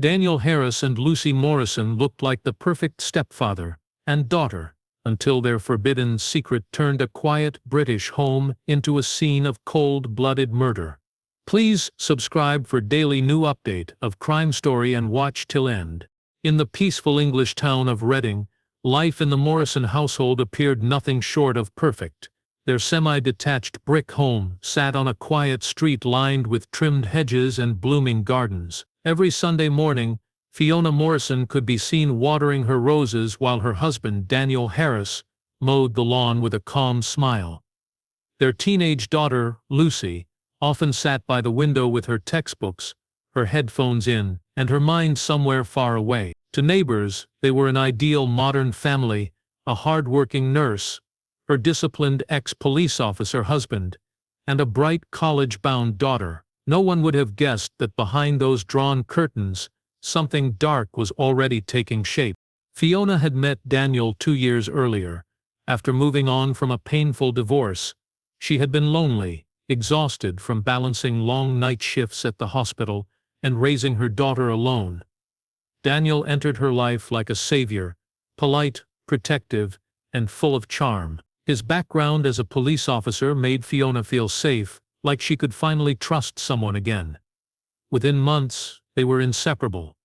Daniel Harris and Lucy Morrison looked like the perfect stepfather and daughter, until their forbidden secret turned a quiet British home into a scene of cold-blooded murder. Please subscribe for daily new update of Crime Story and watch till end. In the peaceful English town of Reading, life in the Morrison household appeared nothing short of perfect. Their semi-detached brick home sat on a quiet street lined with trimmed hedges and blooming gardens. Every Sunday morning, Fiona Morrison could be seen watering her roses while her husband, Daniel Harris, mowed the lawn with a calm smile. Their teenage daughter, Lucy, often sat by the window with her textbooks, her headphones in, and her mind somewhere far away. To neighbors, they were an ideal modern family, a hard-working nurse, her disciplined ex-police officer husband, and a bright college-bound daughter. No one would have guessed that behind those drawn curtains, something dark was already taking shape. Fiona had met Daniel 2 years earlier. After moving on from a painful divorce, she had been lonely, exhausted from balancing long night shifts at the hospital and raising her daughter alone. Daniel entered her life like a savior, polite, protective, and full of charm. His background as a police officer made Fiona feel safe, like she could finally trust someone again. Within months, they were inseparable.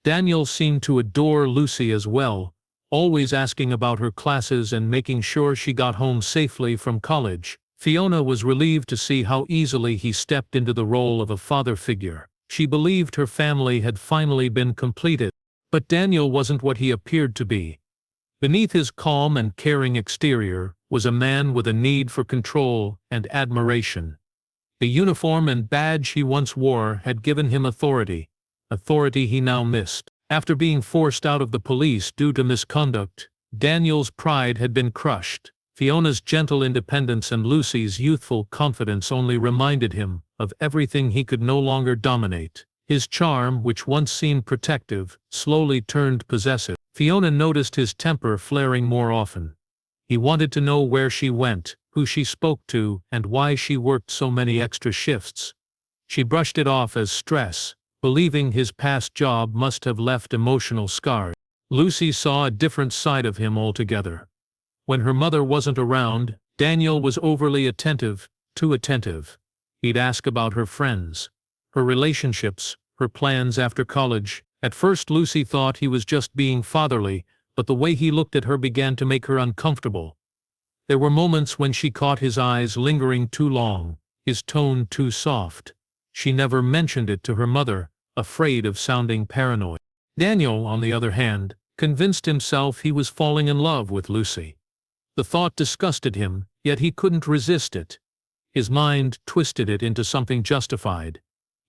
Daniel seemed to adore Lucy as well, always asking about her classes and making sure she got home safely from college. Fiona was relieved to see how easily he stepped into the role of a father figure. She believed her family had finally been completed. But Daniel wasn't what he appeared to be. Beneath his calm and caring exterior was a man with a need for control and admiration. The uniform and badge he once wore had given him authority he now missed. After being forced out of the police due to misconduct, Daniel's pride had been crushed. Fiona's gentle independence and Lucy's youthful confidence only reminded him of everything he could no longer dominate. His charm, which once seemed protective, slowly turned possessive. Fiona noticed his temper flaring more often. He wanted to know where she went, who she spoke to, and why she worked so many extra shifts. She brushed it off as stress, believing his past job must have left emotional scars. Lucy saw a different side of him altogether. When her mother wasn't around, Daniel was overly attentive, too attentive. He'd ask about her friends, her relationships, her plans after college. At first Lucy thought he was just being fatherly, but the way he looked at her began to make her uncomfortable. There were moments when she caught his eyes lingering too long, his tone too soft. She never mentioned it to her mother, afraid of sounding paranoid. Daniel, on the other hand, convinced himself he was falling in love with Lucy. The thought disgusted him, yet he couldn't resist it. His mind twisted it into something justified.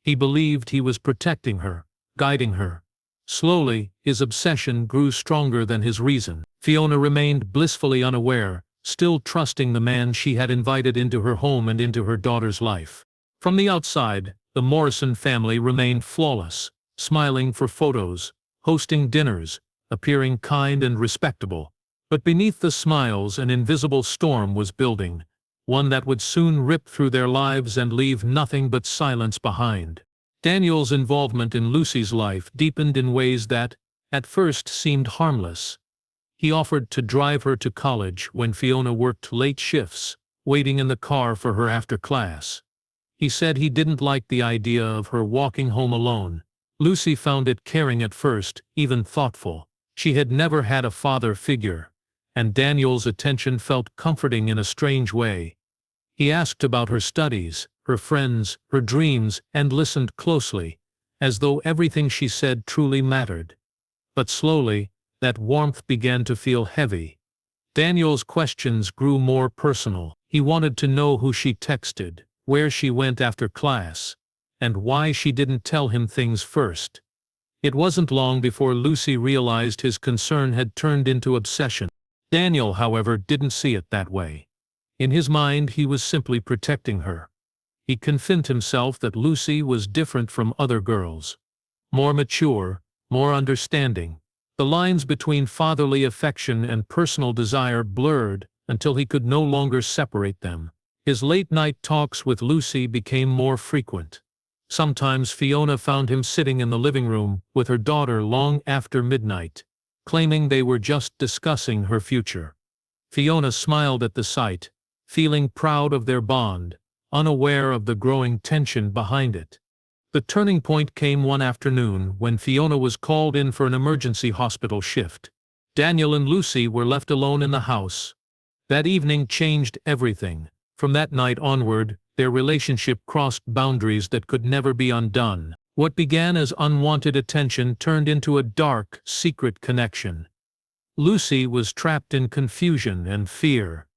He believed he was protecting her, guiding her. Slowly, his obsession grew stronger than his reason. Fiona remained blissfully unaware, still trusting the man she had invited into her home and into her daughter's life. From the outside, the Morrison family remained flawless, smiling for photos, hosting dinners, appearing kind and respectable. But beneath the smiles an invisible storm was building, one that would soon rip through their lives and leave nothing but silence behind. Daniel's involvement in Lucy's life deepened in ways that, at first, seemed harmless. He offered to drive her to college when Fiona worked late shifts, waiting in the car for her after class. He said he didn't like the idea of her walking home alone. Lucy found it caring at first, even thoughtful. She had never had a father figure, and Daniel's attention felt comforting in a strange way. He asked about her studies, her friends, her dreams, and listened closely, as though everything she said truly mattered. But slowly, that warmth began to feel heavy. Daniel's questions grew more personal. He wanted to know who she texted, where she went after class, and why she didn't tell him things first. It wasn't long before Lucy realized his concern had turned into obsession. Daniel, however, didn't see it that way. In his mind, he was simply protecting her. He convinced himself that Lucy was different from other girls. More mature, more understanding. The lines between fatherly affection and personal desire blurred until he could no longer separate them. His late-night talks with Lucy became more frequent. Sometimes Fiona found him sitting in the living room with her daughter long after midnight, claiming they were just discussing her future. Fiona smiled at the sight, feeling proud of their bond, unaware of the growing tension behind it. The turning point came one afternoon when Fiona was called in for an emergency hospital shift. Daniel and Lucy were left alone in the house. That evening changed everything. From that night onward, their relationship crossed boundaries that could never be undone. What began as unwanted attention turned into a dark, secret connection. Lucy was trapped in confusion and fear.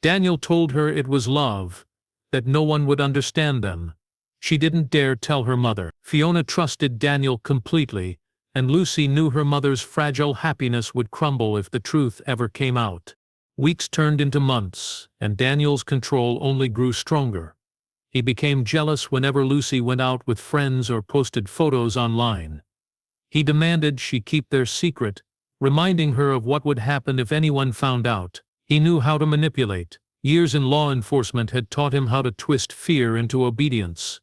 Daniel told her it was love, that no one would understand them. She didn't dare tell her mother. Fiona trusted Daniel completely, and Lucy knew her mother's fragile happiness would crumble if the truth ever came out. Weeks turned into months, and Daniel's control only grew stronger. He became jealous whenever Lucy went out with friends or posted photos online. He demanded she keep their secret, reminding her of what would happen if anyone found out. He knew how to manipulate. Years in law enforcement had taught him how to twist fear into obedience.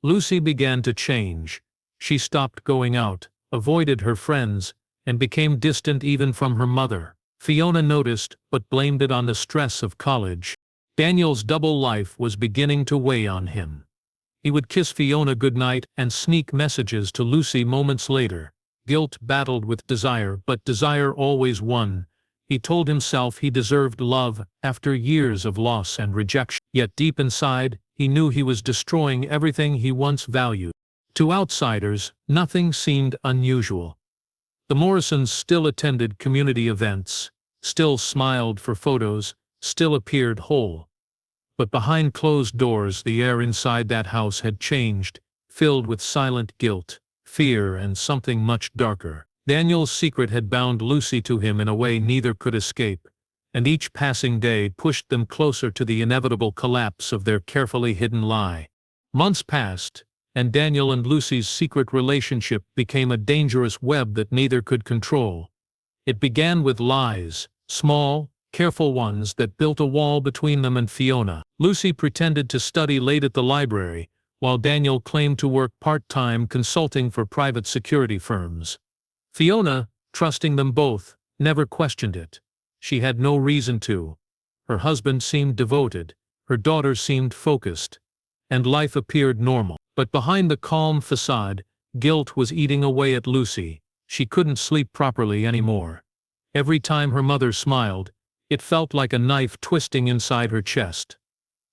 Lucy began to change. She stopped going out, avoided her friends, and became distant even from her mother. Fiona noticed, but blamed it on the stress of college. Daniel's double life was beginning to weigh on him. He would kiss Fiona goodnight and sneak messages to Lucy moments later. Guilt battled with desire, but desire always won. He told himself he deserved love after years of loss and rejection. Yet deep inside, he knew he was destroying everything he once valued. To outsiders, nothing seemed unusual. The Morrisons still attended community events, still smiled for photos, still appeared whole. But behind closed doors, the air inside that house had changed, filled with silent guilt, fear, and something much darker. Daniel's secret had bound Lucy to him in a way neither could escape, and each passing day pushed them closer to the inevitable collapse of their carefully hidden lie. Months passed, and Daniel and Lucy's secret relationship became a dangerous web that neither could control. It began with lies, small, careful ones that built a wall between them and Fiona. Lucy pretended to study late at the library, while Daniel claimed to work part-time consulting for private security firms. Fiona, trusting them both, never questioned it. She had no reason to. Her husband seemed devoted, her daughter seemed focused, and life appeared normal. But behind the calm facade, guilt was eating away at Lucy. She couldn't sleep properly anymore. Every time her mother smiled, it felt like a knife twisting inside her chest.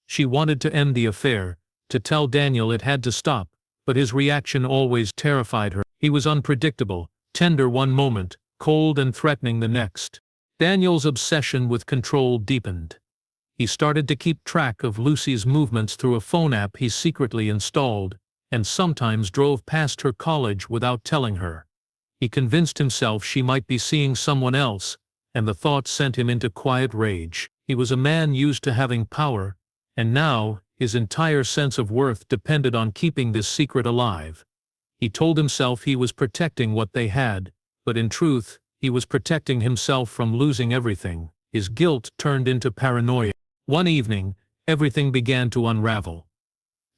She wanted to end the affair, to tell Daniel it had to stop, but his reaction always terrified her. He was unpredictable, tender one moment, cold and threatening the next. Daniel's obsession with control deepened. He started to keep track of Lucy's movements through a phone app he secretly installed, and sometimes drove past her college without telling her. He convinced himself she might be seeing someone else, and the thought sent him into quiet rage. He was a man used to having power, and now his entire sense of worth depended on keeping this secret alive. He told himself he was protecting what they had, but in truth, he was protecting himself from losing everything. His guilt turned into paranoia. One evening, everything began to unravel.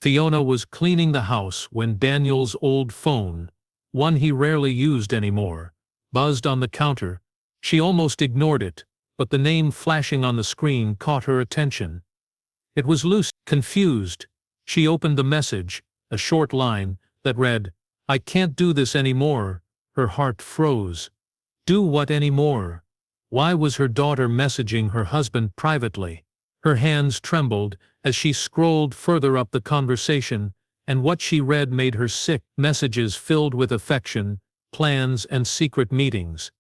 Fiona was cleaning the house when Daniel's old phone, one he rarely used anymore, buzzed on the counter. She almost ignored it, but the name flashing on the screen caught her attention. It was Lucy. Confused, she opened the message, a short line, that read, "I can't do this anymore." Her heart froze. Do what anymore? Why was her daughter messaging her husband privately? Her hands trembled as she scrolled further up the conversation, and what she read made her sick. Messages filled with affection, plans, and secret meetings.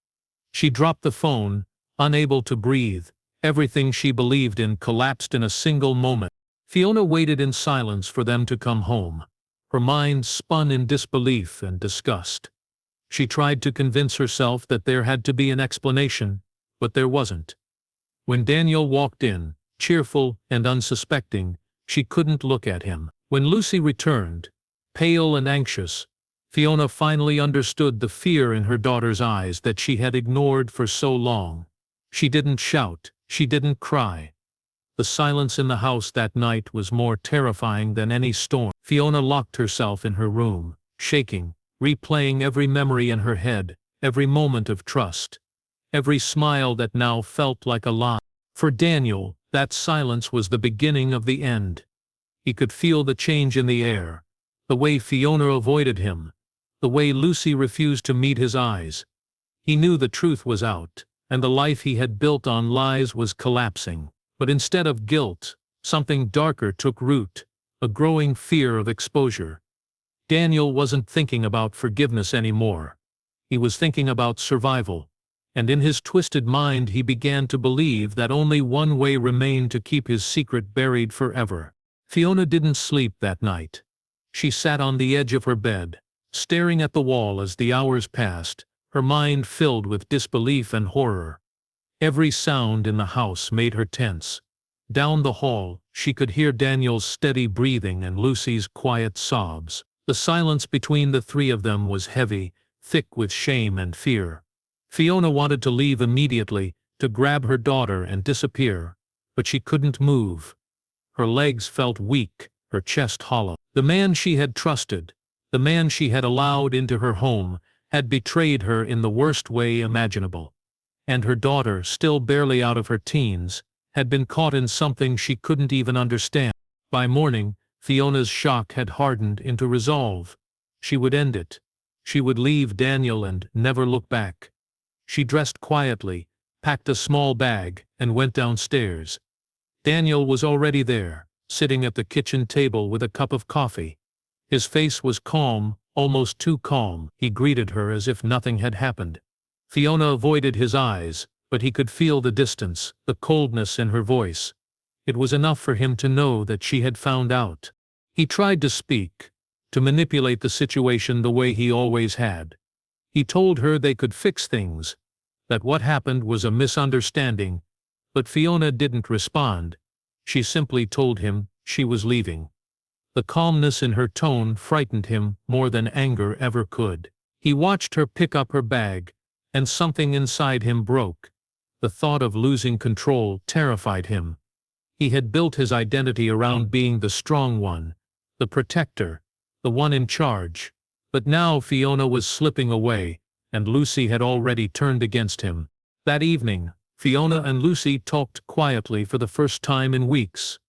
She dropped the phone, unable to breathe. Everything she believed in collapsed in a single moment. Fiona waited in silence for them to come home. Her mind spun in disbelief and disgust. She tried to convince herself that there had to be an explanation, but there wasn't. When Daniel walked in, cheerful and unsuspecting, she couldn't look at him. When Lucy returned, pale and anxious, Fiona finally understood the fear in her daughter's eyes that she had ignored for so long. She didn't shout, she didn't cry. The silence in the house that night was more terrifying than any storm. Fiona locked herself in her room, shaking, replaying every memory in her head, every moment of trust, every smile that now felt like a lie. For Daniel, that silence was the beginning of the end. He could feel the change in the air, the way Fiona avoided him, the way Lucy refused to meet his eyes. He knew the truth was out, and the life he had built on lies was collapsing. But instead of guilt, something darker took root, a growing fear of exposure. Daniel wasn't thinking about forgiveness anymore. He was thinking about survival, and in his twisted mind he began to believe that only one way remained to keep his secret buried forever. Fiona didn't sleep that night. She sat on the edge of her bed, staring at the wall as the hours passed, her mind filled with disbelief and horror. Every sound in the house made her tense. Down the hall, she could hear Daniel's steady breathing and Lucy's quiet sobs. The silence between the three of them was heavy, thick with shame and fear. Fiona wanted to leave immediately, to grab her daughter and disappear, but she couldn't move. Her legs felt weak, her chest hollow. The man she had trusted, the man she had allowed into her home, had betrayed her in the worst way imaginable. And her daughter, still barely out of her teens, had been caught in something she couldn't even understand. By morning, Fiona's shock had hardened into resolve. She would end it. She would leave Daniel and never look back. She dressed quietly, packed a small bag, and went downstairs. Daniel was already there, sitting at the kitchen table with a cup of coffee. His face was calm, almost too calm. He greeted her as if nothing had happened. Fiona avoided his eyes, but he could feel the distance, the coldness in her voice. It was enough for him to know that she had found out. He tried to speak, to manipulate the situation the way he always had. He told her they could fix things, that what happened was a misunderstanding, but Fiona didn't respond. She simply told him she was leaving. The calmness in her tone frightened him more than anger ever could. He watched her pick up her bag, and something inside him broke. The thought of losing control terrified him. He had built his identity around being the strong one, the protector, the one in charge. But now Fiona was slipping away, and Lucy had already turned against him. That evening, Fiona and Lucy talked quietly for the first time in weeks.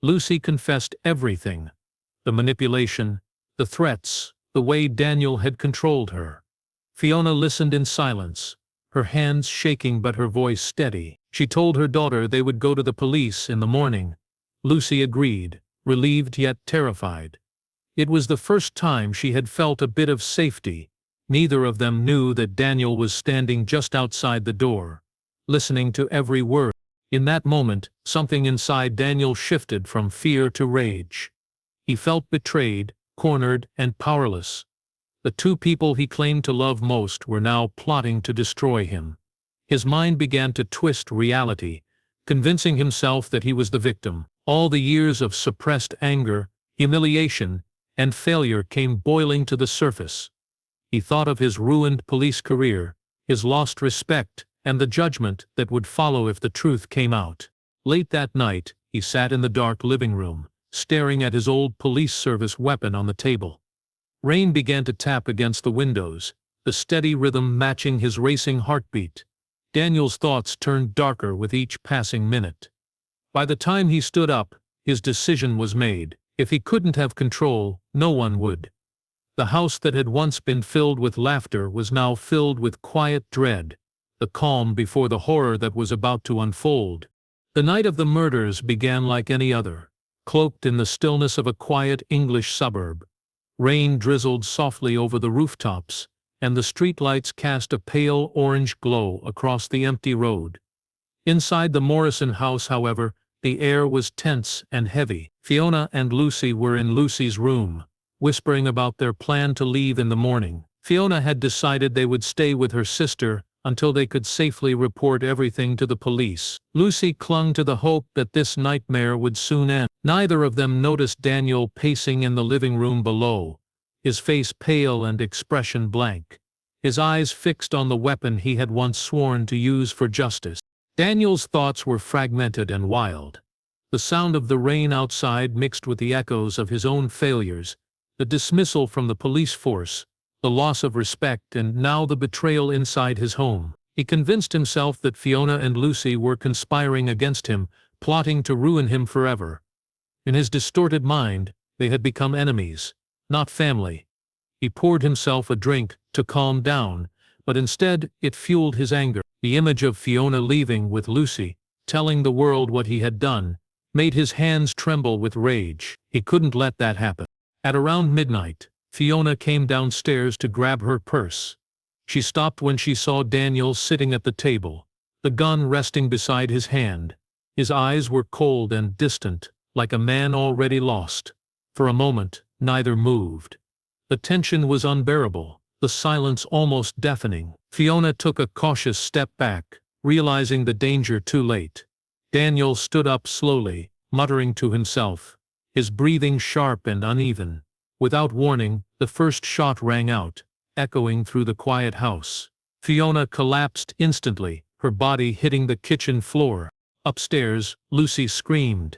Lucy confessed everything. The manipulation, the threats, the way Daniel had controlled her. Fiona listened in silence, her hands shaking but her voice steady. She told her daughter they would go to the police in the morning. Lucy agreed, relieved yet terrified. It was the first time she had felt a bit of safety. Neither of them knew that Daniel was standing just outside the door, listening to every word. In that moment, something inside Daniel shifted from fear to rage. He felt betrayed, cornered, and powerless. The two people he claimed to love most were now plotting to destroy him. His mind began to twist reality, convincing himself that he was the victim. All the years of suppressed anger, humiliation, and failure came boiling to the surface. He thought of his ruined police career, his lost respect, and the judgment that would follow if the truth came out. Late that night, he sat in the dark living room, staring at his old police service weapon on the table. Rain began to tap against the windows, the steady rhythm matching his racing heartbeat. Daniel's thoughts turned darker with each passing minute. By the time he stood up, his decision was made. If he couldn't have control, no one would. The house that had once been filled with laughter was now filled with quiet dread, the calm before the horror that was about to unfold. The night of the murders began like any other, cloaked in the stillness of a quiet English suburb. Rain drizzled softly over the rooftops, and the streetlights cast a pale orange glow across the empty road. Inside the Morrison house, however, the air was tense and heavy. Fiona and Lucy were in Lucy's room, whispering about their plan to leave in the morning. Fiona had decided they would stay with her sister until they could safely report everything to the police. Lucy clung to the hope that this nightmare would soon end. Neither of them noticed Daniel pacing in the living room below, his face pale and expression blank, his eyes fixed on the weapon he had once sworn to use for justice. Daniel's thoughts were fragmented and wild. The sound of the rain outside mixed with the echoes of his own failures, the dismissal from the police force, the loss of respect, and now the betrayal inside his home. He convinced himself that Fiona and Lucy were conspiring against him, plotting to ruin him forever. In his distorted mind, they had become enemies, not family. He poured himself a drink to calm down, but instead it fueled his anger. The image of Fiona leaving with Lucy, telling the world what he had done, made his hands tremble with rage. He couldn't let that happen. At around midnight, Fiona came downstairs to grab her purse. She stopped when she saw Daniel sitting at the table, the gun resting beside his hand. His eyes were cold and distant, like a man already lost. For a moment, neither moved. The tension was unbearable, the silence almost deafening. Fiona took a cautious step back, realizing the danger too late. Daniel stood up slowly, muttering to himself, his breathing sharp and uneven. Without warning, the first shot rang out, echoing through the quiet house. Fiona collapsed instantly, her body hitting the kitchen floor. Upstairs, Lucy screamed.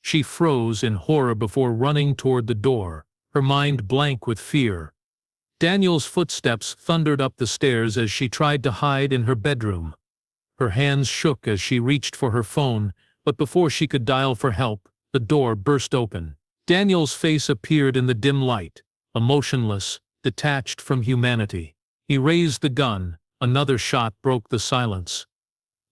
She froze in horror before running toward the door, her mind blank with fear. Daniel's footsteps thundered up the stairs as she tried to hide in her bedroom. Her hands shook as she reached for her phone, but before she could dial for help, the door burst open. Daniel's face appeared in the dim light, emotionless, detached from humanity. He raised the gun. Another shot broke the silence.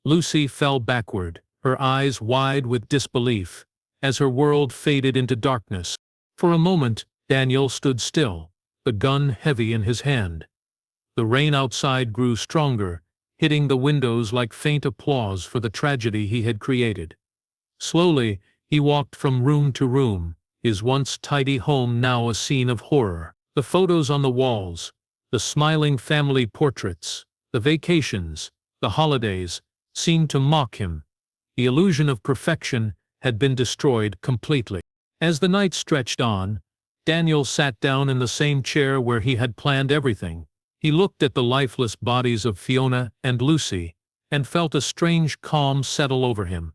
Lucy fell backward, her eyes wide with disbelief, as her world faded into darkness. For a moment, Daniel stood still, the gun heavy in his hand. The rain outside grew stronger, hitting the windows like faint applause for the tragedy he had created. Slowly, he walked from room to room, his once tidy home now a scene of horror. The photos on the walls, the smiling family portraits, the vacations, the holidays, seemed to mock him. The illusion of perfection had been destroyed completely. As the night stretched on, Daniel sat down in the same chair where he had planned everything. He looked at the lifeless bodies of Fiona and Lucy, and felt a strange calm settle over him.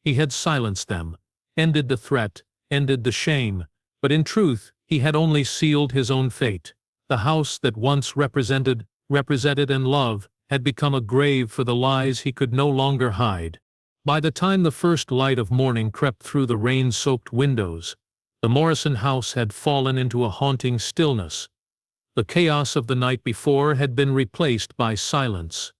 He had silenced them, ended the threat, ended the shame, but in truth, he had only sealed his own fate. The house that once represented and love had become a grave for the lies he could no longer hide. By the time the first light of morning crept through the rain-soaked windows, the Morrison house had fallen into a haunting stillness. The chaos of the night before had been replaced by silence,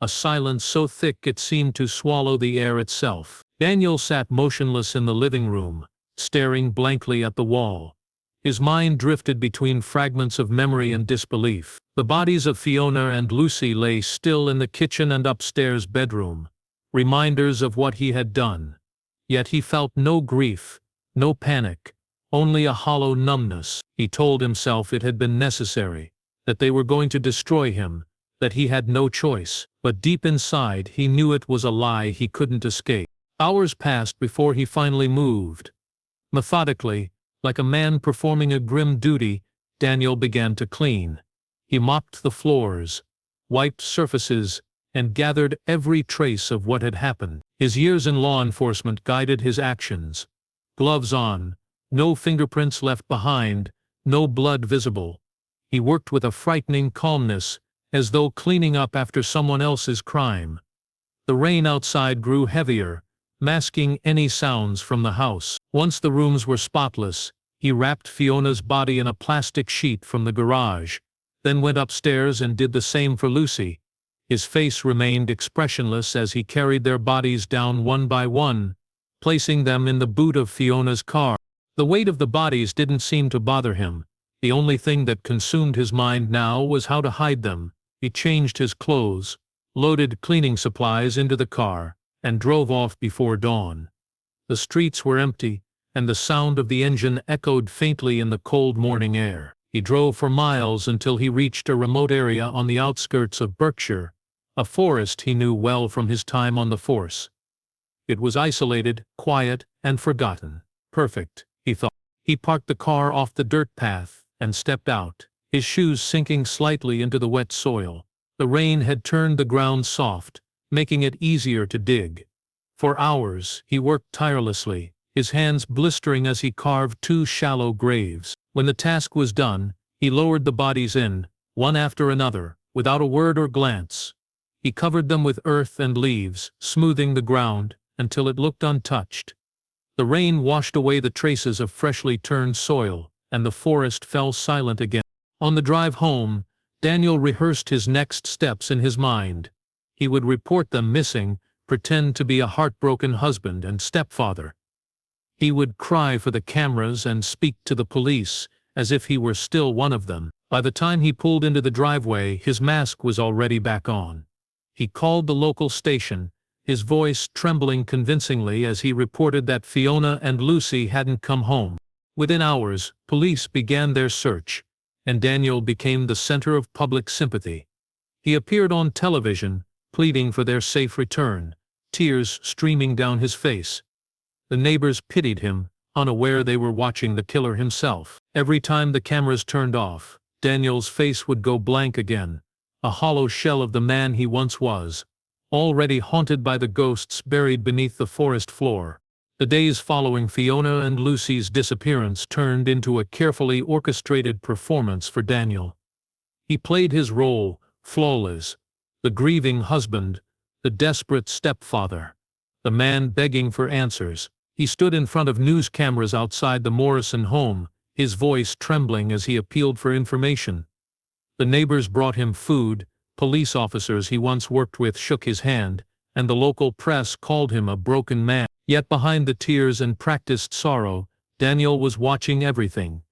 a silence so thick it seemed to swallow the air itself. Daniel sat motionless in the living room, staring blankly at the wall. His mind drifted between fragments of memory and disbelief. The bodies of Fiona and Lucy lay still in the kitchen and upstairs bedroom, reminders of what he had done. Yet he felt no grief, no panic, only a hollow numbness. He told himself it had been necessary, that they were going to destroy him, that he had no choice, but deep inside he knew it was a lie he couldn't escape. Hours passed before he finally moved. Methodically, like a man performing a grim duty, Daniel began to clean. He mopped the floors, wiped surfaces, and gathered every trace of what had happened. His years in law enforcement guided his actions. Gloves on, no fingerprints left behind, no blood visible. He worked with a frightening calmness, as though cleaning up after someone else's crime. The rain outside grew heavier, masking any sounds from the house. Once the rooms were spotless, he wrapped Fiona's body in a plastic sheet from the garage, then went upstairs and did the same for Lucy. His face remained expressionless as he carried their bodies down one by one, placing them in the boot of Fiona's car. The weight of the bodies didn't seem to bother him. The only thing that consumed his mind now was how to hide them. He changed his clothes, loaded cleaning supplies into the car, and drove off before dawn. The streets were empty, and the sound of the engine echoed faintly in the cold morning air. He drove for miles until he reached a remote area on the outskirts of Berkshire, a forest he knew well from his time on the force. It was isolated, quiet, and forgotten. Perfect, he thought. He parked the car off the dirt path and stepped out, his shoes sinking slightly into the wet soil. The rain had turned the ground soft, making it easier to dig. For hours, he worked tirelessly, his hands blistering as he carved 2 shallow graves. When the task was done, he lowered the bodies in, one after another, without a word or glance. He covered them with earth and leaves, smoothing the ground, until it looked untouched. The rain washed away the traces of freshly turned soil, and the forest fell silent again. On the drive home, Daniel rehearsed his next steps in his mind. He would report them missing, pretend to be a heartbroken husband and stepfather. He would cry for the cameras and speak to the police, as if he were still one of them. By the time he pulled into the driveway, his mask was already back on. He called the local station, his voice trembling convincingly as he reported that Fiona and Lucy hadn't come home. Within hours, police began their search, and Daniel became the center of public sympathy. He appeared on television, pleading for their safe return, tears streaming down his face. The neighbors pitied him, unaware they were watching the killer himself. Every time the cameras turned off, Daniel's face would go blank again, a hollow shell of the man he once was, already haunted by the ghosts buried beneath the forest floor. The days following Fiona and Lucy's disappearance turned into a carefully orchestrated performance for Daniel. He played his role, flawless, the grieving husband, the desperate stepfather, the man begging for answers. He stood in front of news cameras outside the Morrison home, his voice trembling as he appealed for information. The neighbors brought him food, police officers he once worked with shook his hand, and the local press called him a broken man. Yet behind the tears and practiced sorrow, Daniel was watching everything.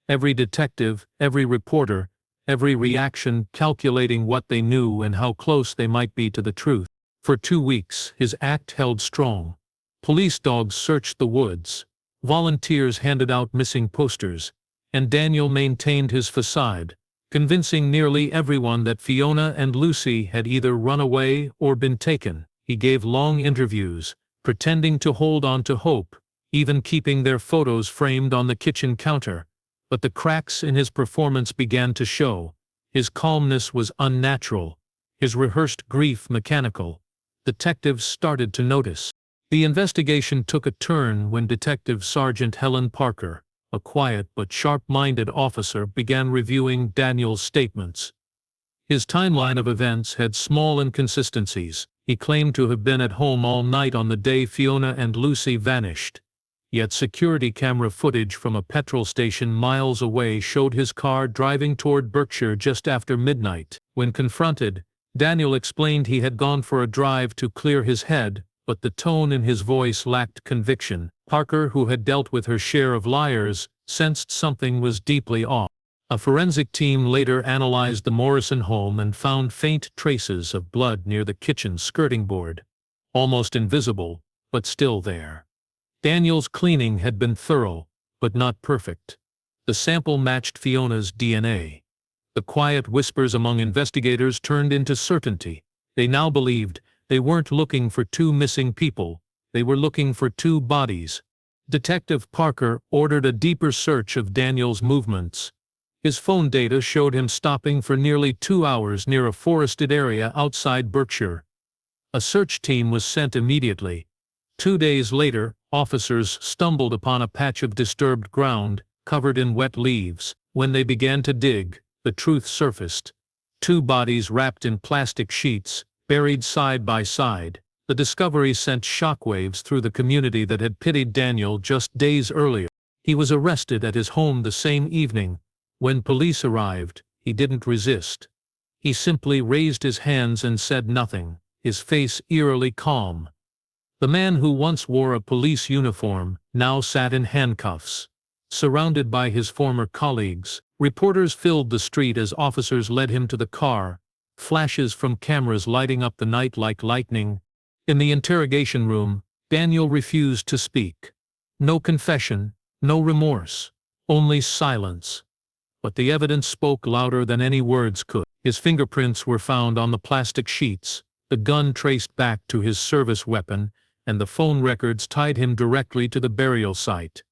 Every detective, every reporter, every reaction calculating what they knew and how close they might be to the truth. For 2 weeks, his act held strong. Police dogs searched the woods, volunteers handed out missing posters, and Daniel maintained his facade, convincing nearly everyone that Fiona and Lucy had either run away or been taken. He gave long interviews, pretending to hold on to hope, even keeping their photos framed on the kitchen counter. But the cracks in his performance began to show. His calmness was unnatural, his rehearsed grief mechanical. Detectives started to notice. The investigation took a turn when Detective Sergeant Helen Parker, a quiet but sharp-minded officer, began reviewing Daniel's statements. His timeline of events had small inconsistencies. He claimed to have been at home all night on the day Fiona and Lucy vanished. Yet security camera footage from a petrol station miles away showed his car driving toward Berkshire just after midnight. When confronted, Daniel explained he had gone for a drive to clear his head, but the tone in his voice lacked conviction. Parker, who had dealt with her share of liars, sensed something was deeply off. A forensic team later analyzed the Morrison home and found faint traces of blood near the kitchen skirting board. Almost invisible, but still there. Daniel's cleaning had been thorough, but not perfect. The sample matched Fiona's DNA. The quiet whispers among investigators turned into certainty. They now believed they weren't looking for 2 missing people, they were looking for 2 bodies. Detective Parker ordered a deeper search of Daniel's movements. His phone data showed him stopping for nearly 2 hours near a forested area outside Berkshire. A search team was sent immediately. 2 days later, officers stumbled upon a patch of disturbed ground, covered in wet leaves. When they began to dig, the truth surfaced. 2 bodies wrapped in plastic sheets, buried side by side. The discovery sent shockwaves through the community that had pitied Daniel just days earlier. He was arrested at his home the same evening. When police arrived, he didn't resist. He simply raised his hands and said nothing, his face eerily calm. The man who once wore a police uniform now sat in handcuffs. Surrounded by his former colleagues, reporters filled the street as officers led him to the car, flashes from cameras lighting up the night like lightning. In the interrogation room, Daniel refused to speak. No confession, no remorse, only silence. But the evidence spoke louder than any words could. His fingerprints were found on the plastic sheets, the gun traced back to his service weapon, and the phone records tied him directly to the burial site.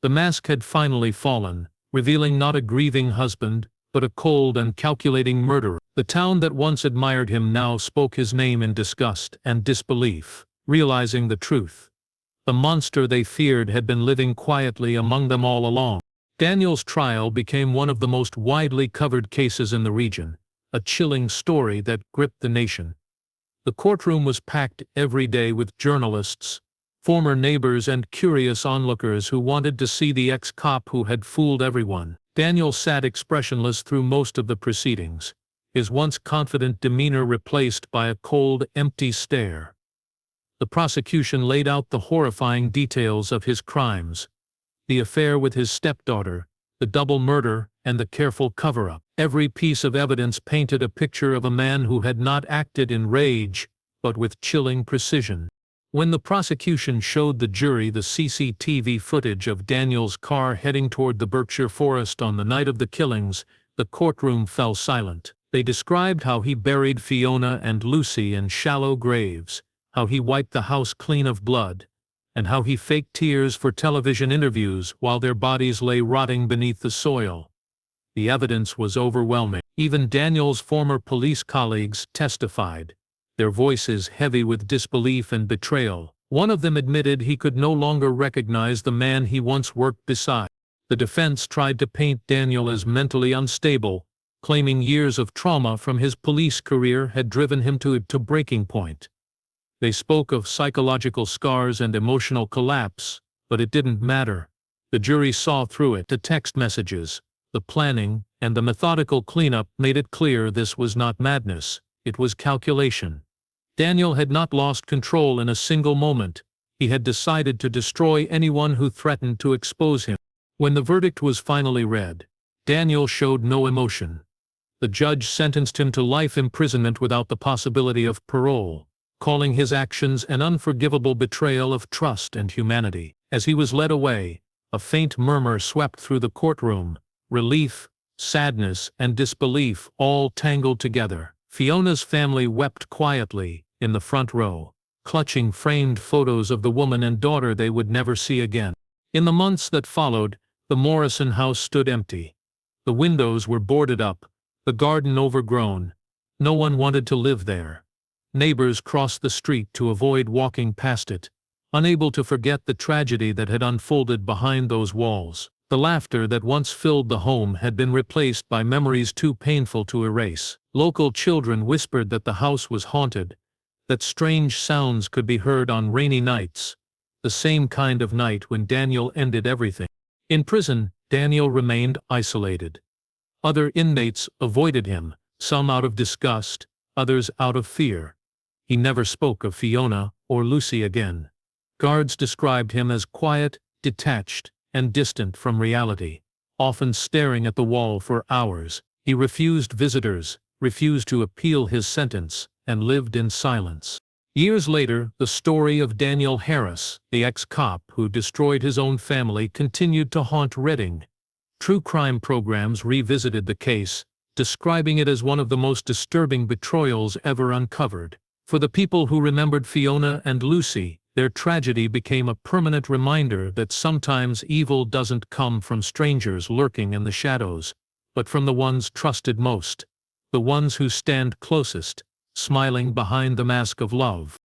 The mask had finally fallen, revealing not a grieving husband, but a cold and calculating murderer. The town that once admired him now spoke his name in disgust and disbelief. realizing the truth. The monster they feared had been living quietly among them all along. Daniel's trial became one of the most widely covered cases in the region, a chilling story that gripped the nation. The courtroom was packed every day with journalists, former neighbors and curious onlookers who wanted to see the ex-cop who had fooled everyone. Daniel sat expressionless through most of the proceedings, his once confident demeanor replaced by a cold, empty stare. The prosecution laid out the horrifying details of his crimes: the affair with his stepdaughter, the double murder, and the careful cover-up. Every piece of evidence painted a picture of a man who had not acted in rage, but with chilling precision. When the prosecution showed the jury the CCTV footage of Daniel's car heading toward the Berkshire forest on the night of the killings, the courtroom fell silent. They described how he buried Fiona and Lucy in shallow graves, how he wiped the house clean of blood, and how he faked tears for television interviews while their bodies lay rotting beneath the soil. The evidence was overwhelming. Even Daniel's former police colleagues testified, their voices heavy with disbelief and betrayal. One of them admitted he could no longer recognize the man he once worked beside. The defense tried to paint Daniel as mentally unstable, claiming years of trauma from his police career had driven him to breaking point. They spoke of psychological scars and emotional collapse, but it didn't matter. The jury saw through it. The text messages, the planning, and the methodical cleanup made it clear this was not madness, it was calculation. Daniel had not lost control in a single moment. He had decided to destroy anyone who threatened to expose him. When the verdict was finally read, Daniel showed no emotion. The judge sentenced him to life imprisonment without the possibility of parole, calling his actions an unforgivable betrayal of trust and humanity. As he was led away, a faint murmur swept through the courtroom, relief, sadness, and disbelief all tangled together. Fiona's family wept quietly, in the front row, clutching framed photos of the woman and daughter they would never see again. In the months that followed, the Morrison house stood empty. The windows were boarded up, the garden overgrown. No one wanted to live there. Neighbors crossed the street to avoid walking past it, unable to forget the tragedy that had unfolded behind those walls. The laughter that once filled the home had been replaced by memories too painful to erase. Local children whispered that the house was haunted, that strange sounds could be heard on rainy nights, the same kind of night when Daniel ended everything. In prison, Daniel remained isolated. Other inmates avoided him, some out of disgust, others out of fear. He never spoke of Fiona or Lucy again. Guards described him as quiet, detached, and distant from reality, often staring at the wall for hours. He refused visitors, refused to appeal his sentence, and lived in silence. Years later, the story of Daniel Harris, the ex-cop who destroyed his own family, continued to haunt Reading. True crime programs revisited the case, describing it as one of the most disturbing betrayals ever uncovered. For the people who remembered Fiona and Lucy, their tragedy became a permanent reminder that sometimes evil doesn't come from strangers lurking in the shadows, but from the ones trusted most, the ones who stand closest, smiling behind the mask of love.